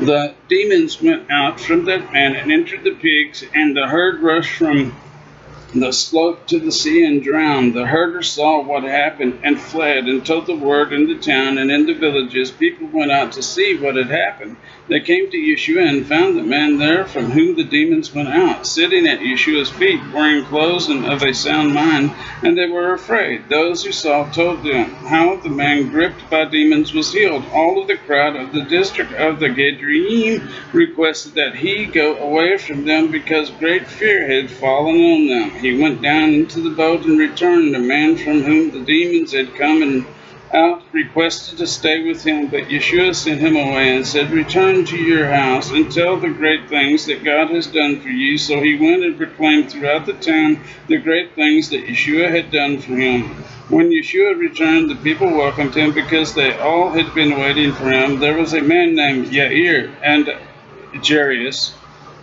The demons went out from that man and entered the pigs, and the herd rushed from the slope to the sea and drowned. The herders saw what happened and fled and told the word in the town and in the villages. People went out to see what had happened. They came to Yeshua and found the man there from whom the demons went out, sitting at Yeshua's feet, wearing clothes and of a sound mind, and they were afraid. Those who saw told them how the man gripped by demons was healed. All of the crowd of the district of the Gadarene requested that he go away from them because great fear had fallen on them. He went down into the boat and returned. The man from whom the demons had come and out requested to stay with him, but Yeshua sent him away and said, "Return to your house and tell the great things that God has done for you." So he went and proclaimed throughout the town the great things that Yeshua had done for him. When Yeshua returned, the people welcomed him because they all had been waiting for him. There was a man named Yair and Jairus.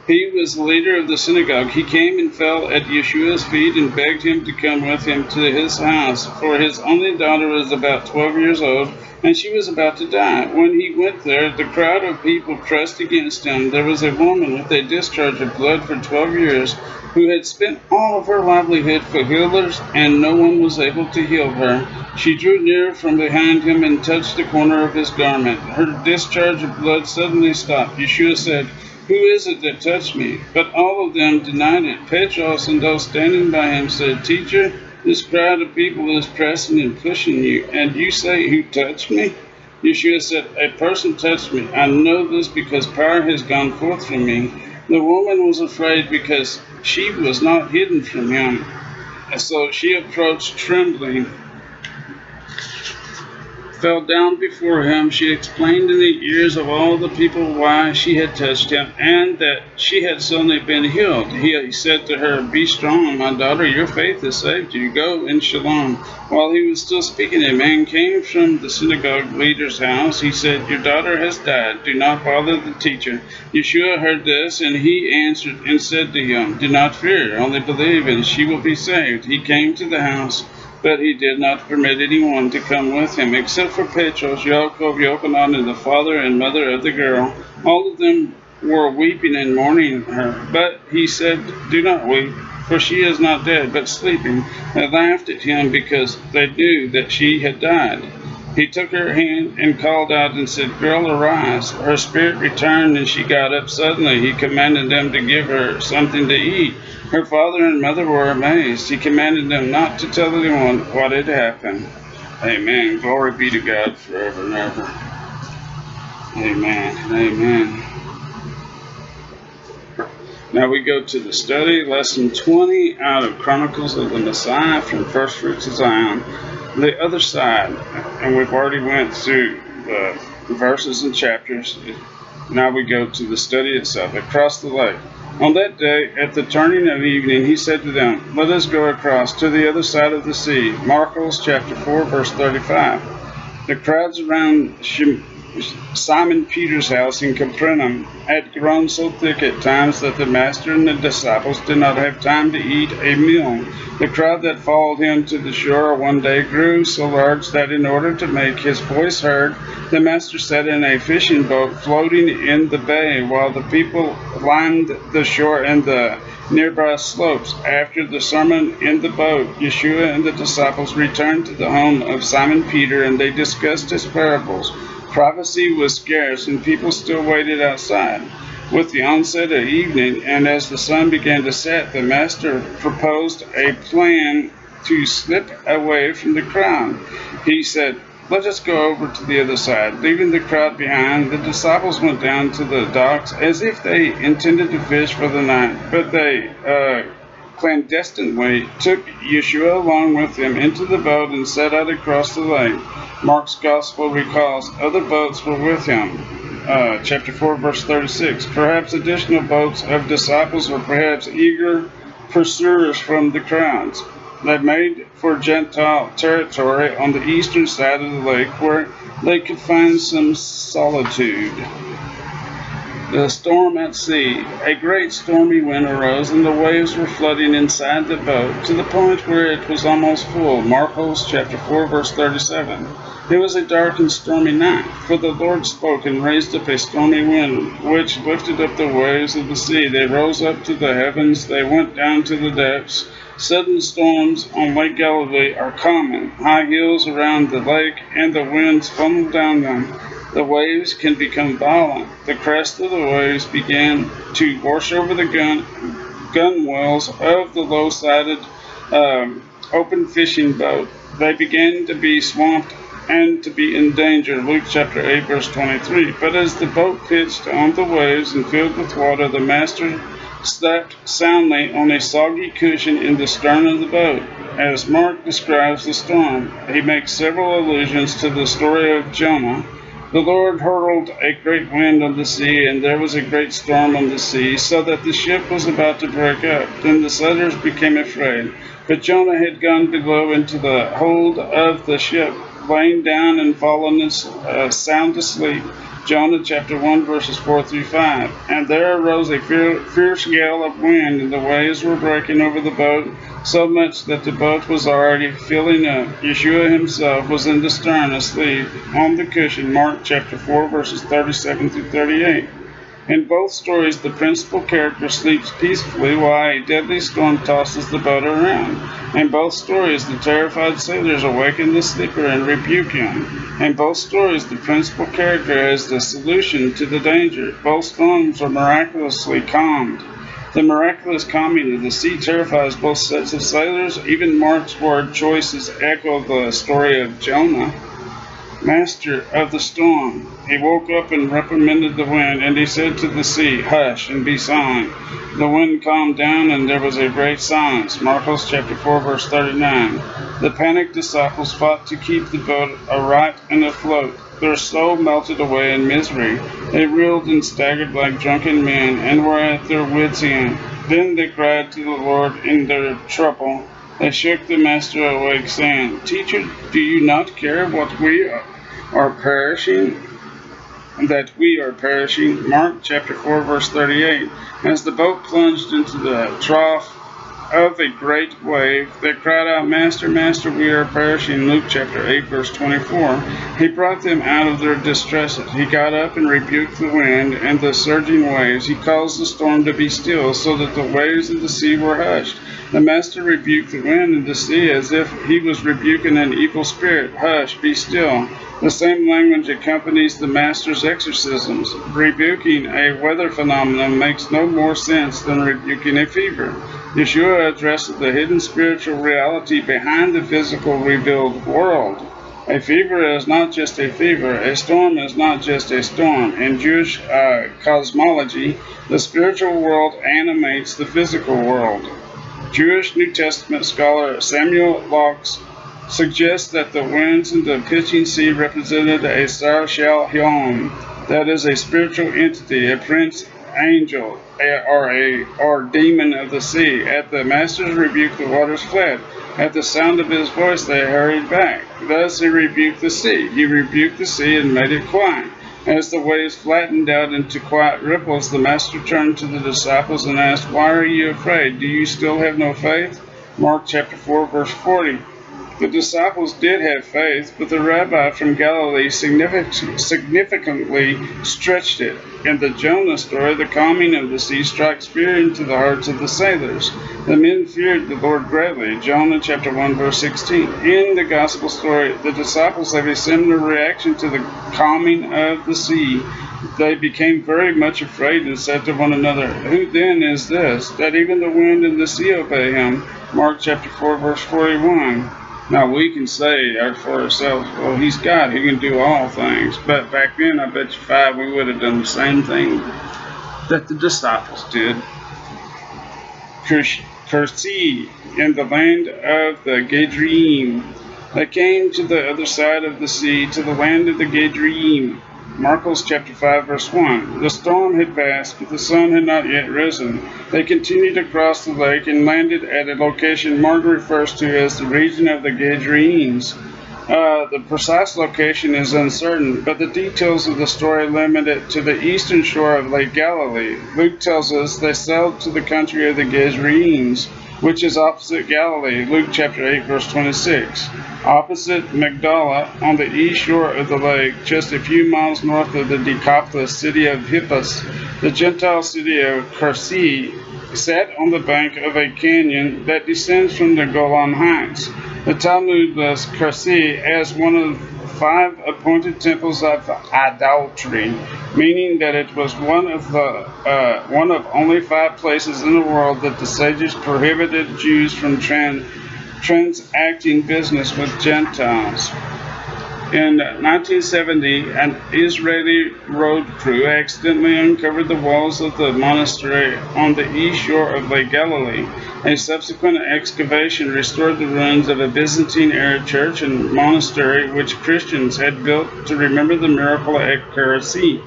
He was the leader of the synagogue. He came and fell at Yeshua's feet and begged him to come with him to his house, for his only daughter was about 12 years old, and she was about to die. When he went there, the crowd of people pressed against him. There was a woman with a discharge of blood for 12 years, who had spent all of her livelihood for healers, and no one was able to heal her. She drew near from behind him and touched the corner of his garment. Her discharge of blood suddenly stopped. Yeshua said, "Who is it that touched me?" But all of them denied it. Petros and those standing by him said, "Teacher, this crowd of people is pressing and pushing you, and you say, 'Who touched me?'" Yeshua said, "A person touched me. I know this because power has gone forth from me." The woman was afraid because she was not hidden from him. And so she approached trembling, fell down before him. She explained in the ears of all the people why she had touched him and that she had suddenly been healed. He said to her, "Be strong, my daughter, your faith has saved you. Go in shalom." While he was still speaking, a man came from the synagogue leader's house. He said, "Your daughter has died. Do not bother the teacher." Yeshua heard this, and he answered and said to him, "Do not fear, only believe, and she will be saved." He came to the house, but he did not permit anyone to come with him, except for Petros, Yaakov, Yochanan, and the father and mother of the girl. All of them were weeping and mourning her. But he said, "Do not weep, for she is not dead, but sleeping." They laughed at him because they knew that she had died. He took her hand and called out and said, "Girl, arise." Her spirit returned, and she got up suddenly. He commanded them to give her something to eat. Her father and mother were amazed. He commanded them not to tell anyone what had happened. Amen. Glory be to God forever and ever. Amen. Amen. Now we go to the study, lesson 20 out of Chronicles of the Messiah from First Fruits of Zion. The other side, and we've already went through the verses and chapters. Now we go to the study itself. Across the lake. On that day, at the turning of evening, he said to them, "Let us go across to the other side of the sea." Marcos chapter 4, verse 35. The crowds around Simon Peter's house in Capernaum had grown so thick at times that the master and the disciples did not have time to eat a meal. The crowd that followed him to the shore one day grew so large that in order to make his voice heard, the master sat in a fishing boat floating in the bay while the people lined the shore and the nearby slopes. After the sermon in the boat, Yeshua and the disciples returned to the home of Simon Peter, and they discussed his parables. Prophecy was scarce, and people still waited outside. With the onset of evening, and as the sun began to set, the master proposed a plan to slip away from the crowd. He said, "Let us go over to the other side." Leaving the crowd behind, the disciples went down to the docks as if they intended to fish for the night, but they clandestinely took Yeshua along with them into the boat and set out across the lake. Mark's gospel recalls other boats were with him. Chapter 4, verse 36. Perhaps additional boats of disciples or perhaps eager pursuers from the crowds. They made for Gentile territory on the eastern side of the lake where they could find some solitude. The storm at sea. A great stormy wind arose, and the waves were flooding inside the boat to the point where it was almost full. Marcos chapter 4, verse 37. It was a dark and stormy night, for the Lord spoke and raised up a stormy wind, which lifted up the waves of the sea. They rose up to the heavens, they went down to the depths. Sudden storms on Lake Galilee are common. High hills around the lake, and the winds funnel down them. The waves can become violent. The crest of the waves began to wash over the gunwales of the low-sided open fishing boat. They began to be swamped and to be in danger. Luke chapter 8, verse 23. But as the boat pitched on the waves and filled with water, the master slept soundly on a soggy cushion in the stern of the boat. As Mark describes the storm, he makes several allusions to the story of Jonah. The Lord hurled a great wind on the sea, and there was a great storm on the sea, so that the ship was about to break up. Then the sailors became afraid. But Jonah had gone below into the hold of the ship, lain down and fallen sound asleep. Jonah chapter 1, verses 4 through 5. And there arose a fierce gale of wind, and the waves were breaking over the boat, so much that the boat was already filling up. Yeshua himself was in the stern, asleep on the cushion. Mark chapter 4, verses 37 through 38. In both stories, the principal character sleeps peacefully while a deadly storm tosses the boat around. In both stories, the terrified sailors awaken the sleeper and rebuke him. In both stories, the principal character has the solution to the danger. Both storms are miraculously calmed. The miraculous calming of the sea terrifies both sets of sailors. Even Mark's word choices echo the story of Jonah, master of the storm. He woke up and reprimanded the wind, and he said to the sea, "Hush, and be silent." The wind calmed down, and there was a great silence. Marcos chapter 4, verse 39. The panicked disciples fought to keep the boat aright and afloat. Their soul melted away in misery. They reeled and staggered like drunken men, and were at their wits' end. Then they cried to the Lord in their trouble. They shook the Master awake, saying, "Teacher, do you not care what we are perishing? That we are perishing." Mark chapter 4, verse 38. As the boat plunged into the trough of a great wave, they cried out, "Master, Master, we are perishing." Luke chapter 8, verse 24. He brought them out of their distresses. He got up and rebuked the wind and the surging waves. He caused the storm to be still, so that the waves of the sea were hushed. The Master rebuked the wind and the sea as if he was rebuking an evil spirit. "Hush, be still." The same language accompanies the Master's exorcisms. Rebuking a weather phenomenon makes no more sense than rebuking a fever. Yeshua addresses the hidden spiritual reality behind the physical revealed world. A fever is not just a fever. A storm is not just a storm. In Jewish cosmology, the spiritual world animates the physical world. Jewish New Testament scholar Samuel Laux suggests that the winds in the pitching sea represented a Sar Shalom, that is, a spiritual entity, a prince, angel, or demon of the sea. At the Master's rebuke, the waters fled. At the sound of his voice, they hurried back. Thus he rebuked the sea. He rebuked the sea and made it quiet. As the waves flattened out into quiet ripples, the Master turned to the disciples and asked, "Why are you afraid? Do you still have no faith?" Mark chapter 4, verse 40. The disciples did have faith, but the rabbi from Galilee significantly stretched it. In the Jonah story, the calming of the sea strikes fear into the hearts of the sailors. The men feared the Lord greatly. Jonah chapter 1, verse 16. In the gospel story, the disciples have a similar reaction to the calming of the sea. They became very much afraid and said to one another, "Who then is this, that even the wind and the sea obey him?" Mark chapter 4, verse 41. Now we can say for ourselves, well, he's God, he can do all things. But back then, I bet you we would have done the same thing that the disciples did. Kursi, in the land of the Gedreim. They came to the other side of the sea, to the land of the Gedreim. Marcos chapter 5, verse 1. The storm had passed, but the sun had not yet risen. They continued across the lake and landed at a location Mark refers to as the region of the Gadarenes. The precise location is uncertain, but the details of the story limit it to the eastern shore of Lake Galilee. Luke tells us they sailed to the country of the Gadarenes. which is opposite Galilee, Luke chapter 8, verse 26. Opposite Magdala, on the east shore of the lake, just a few miles north of the Decapolis city of Hippus, the Gentile city of Cursi sat on the bank of a canyon that descends from the Golan Heights. The Talmud lists Cursi as one of 5 appointed temples of idolatry, meaning that it was one of only 5 places in the world that the sages prohibited Jews from transacting business with Gentiles. In 1970, an Israeli road crew accidentally uncovered the walls of the monastery on the east shore of Lake Galilee. A subsequent excavation restored the ruins of a Byzantine-era church and monastery which Christians had built to remember the miracle at Cursi.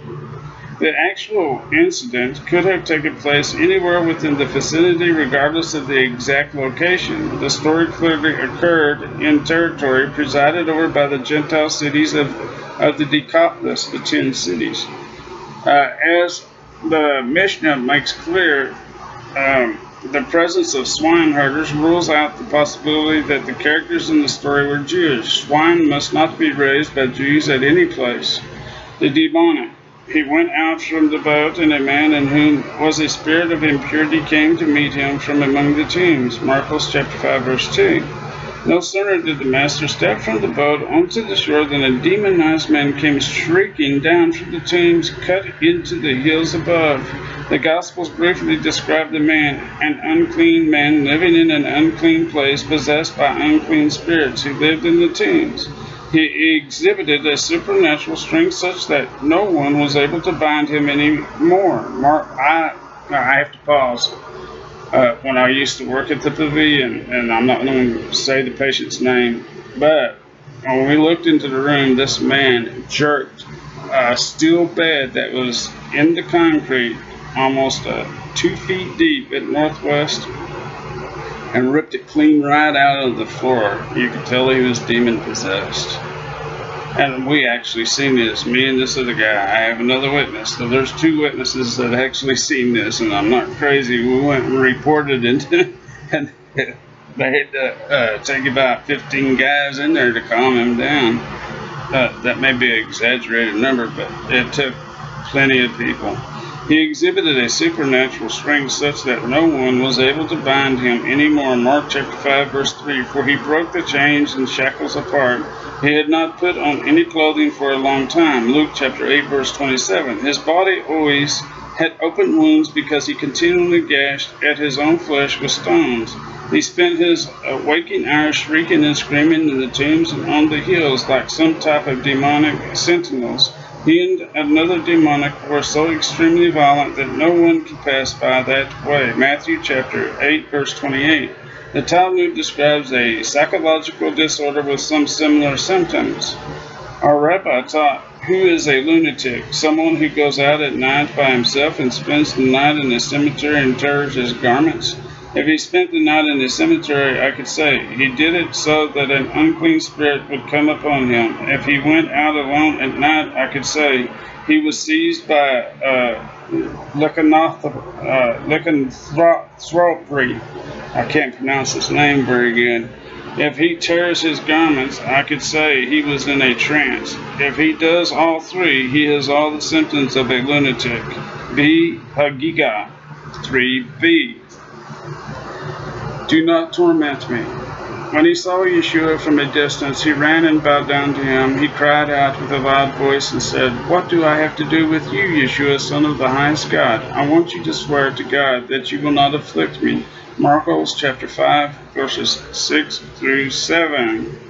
The actual incident could have taken place anywhere within the vicinity regardless of the exact location. The story clearly occurred in territory presided over by the Gentile cities of the Decapolis, the 10 cities. As the Mishnah makes clear, the presence of swine herders rules out the possibility that the characters in the story were Jewish. Swine must not be raised by Jews at any place. The demonic. He went out from the boat, and a man in whom was a spirit of impurity came to meet him from among the tombs. Marcos chapter 5, verse 2. No sooner did the master step from the boat onto the shore than a demonized man came shrieking down from the tombs, cut into the hills above. The Gospels briefly describe the man, an unclean man living in an unclean place, possessed by unclean spirits, who lived in the tombs. He exhibited a supernatural strength such that no one was able to bind him anymore. I have to pause. When I used to work at the pavilion, and I'm not going to say the patient's name, but when we looked into the room, this man jerked a steel bed that was in the concrete almost 2 feet deep at Northwest and ripped it clean right out of the floor. You could tell he was demon possessed. And we actually seen this, me and this other guy. I have another witness. So there's 2 witnesses that actually seen this, and I'm not crazy. We went and reported it, and they had to take about 15 guys in there to calm him down. That may be an exaggerated number, but it took plenty of people. He exhibited a supernatural strength such that no one was able to bind him anymore. Mark chapter 5, verse 3. For he broke the chains and shackles apart. He had not put on any clothing for a long time. Luke chapter 8, verse 27. His body always had open wounds because he continually gashed at his own flesh with stones. He spent his waking hours shrieking and screaming in the tombs and on the hills like some type of demonic sentinels. He and another demonic were so extremely violent that no one could pass by that way. Matthew chapter 8, verse 28. The Talmud describes a psychological disorder with some similar symptoms. Our rabbi taught, who is a lunatic? Someone who goes out at night by himself and spends the night in a cemetery and tears his garments? If he spent the night in the cemetery, I could say, he did it so that an unclean spirit would come upon him. If he went out alone at night, I could say, he was seized by lycanthropy. I can't pronounce his name very good. If he tears his garments, I could say he was in a trance. If he does all 3, he has all the symptoms of a lunatic. B. Hagiga. 3b. Do not torment me. When he saw Yeshua from a distance, he ran and bowed down to him. He cried out with a loud voice and said, What do I have to do with you, Yeshua, Son of the highest God? I want you to swear to God that you will not afflict me. Marcos chapter 5, verses 6 through 7.